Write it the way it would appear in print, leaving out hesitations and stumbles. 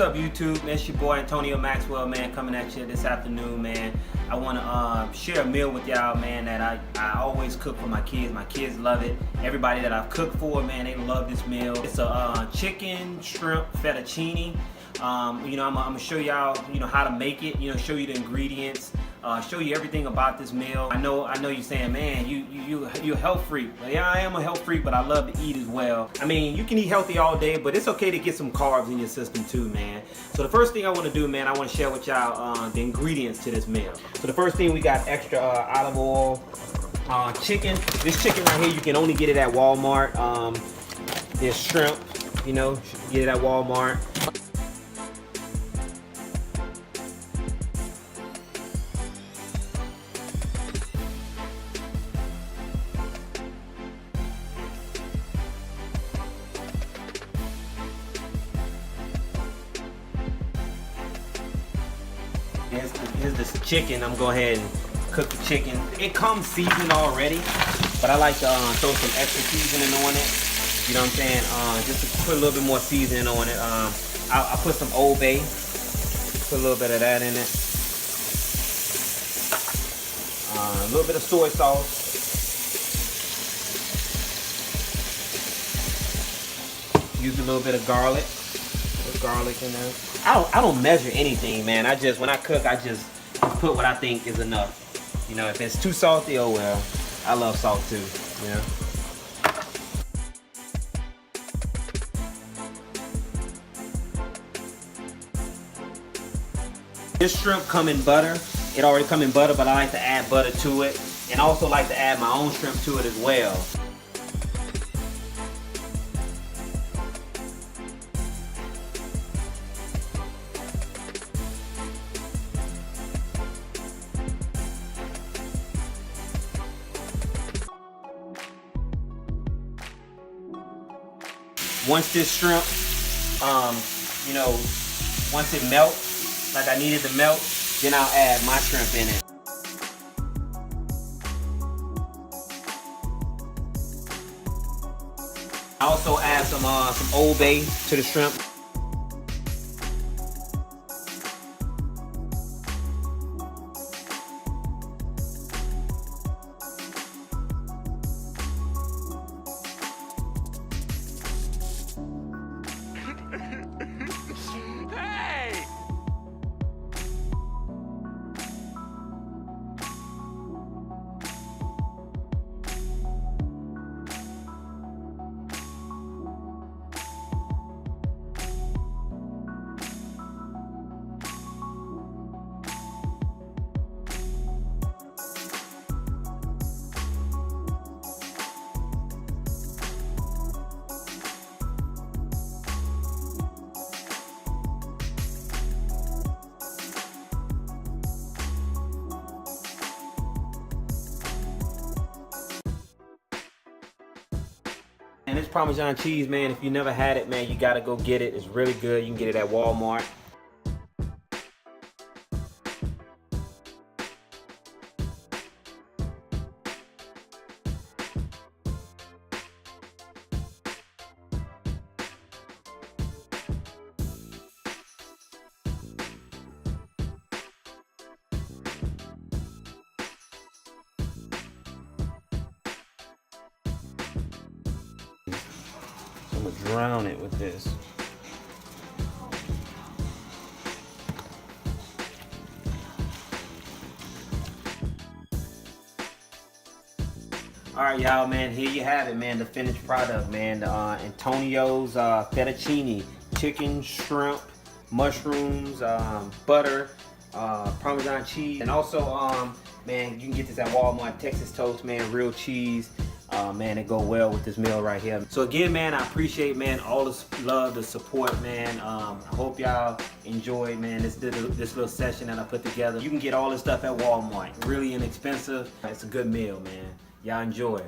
What's up, YouTube? It's your boy Antonio Maxwell, man, coming at you this afternoon, man. I want to share a meal with y'all, man, that I always cook for my kids. My kids love it. Everybody that I've cooked for, man, they love this meal. It's a chicken shrimp fettuccine. I'm gonna show y'all, how to make it. Show you the ingredients. Show you everything about this meal. I know you're saying, man, you're a health freak. Well, yeah, I am a health freak, but I love to eat as well. I mean, you can eat healthy all day, but it's okay to get some carbs in your system too, man. So the first thing I want to do, man, I want to share with y'all the ingredients to this meal. So the first thing, we got extra olive oil, chicken. This chicken right here, you can only get it at Walmart. There's shrimp, get it at Walmart. Here's this chicken. I'm going to go ahead and cook the chicken. It comes seasoned already, but I like to throw some extra seasoning on it. You know what I'm saying? Just to put a little bit more seasoning on it. I'll put some Old Bay. Put a little bit of that in it. A little bit of soy sauce. Use a little bit of garlic. Garlic in there. I don't measure anything, man. When I cook, I just put what I think is enough. If it's too salty, oh well. I love salt too, This shrimp come in butter. It already come in butter, but I like to add butter to it, and also like to add my own shrimp to it as well. Once this shrimp, once it melts, like I need it to melt, then I'll add my shrimp in it. I also add some Old Bay to the shrimp. Hey! And this Parmesan cheese, man, if you never had it, man, you gotta go get it. It's really good. You can get it at Walmart. I'm gonna drown it with this. All right, y'all, man, here you have it, man, the finished product, man. Antonio's fettuccine, chicken, shrimp, mushrooms, butter, Parmesan cheese, and also, man, you can get this at Walmart. Texas toast, man, real cheese. Man, it go well with this meal right here. So again, man, I appreciate, man, all the love, the support, man. I hope y'all enjoyed, man, this little session that I put together. You can get all this stuff at Walmart. Really inexpensive. It's a good meal, man. Y'all enjoy.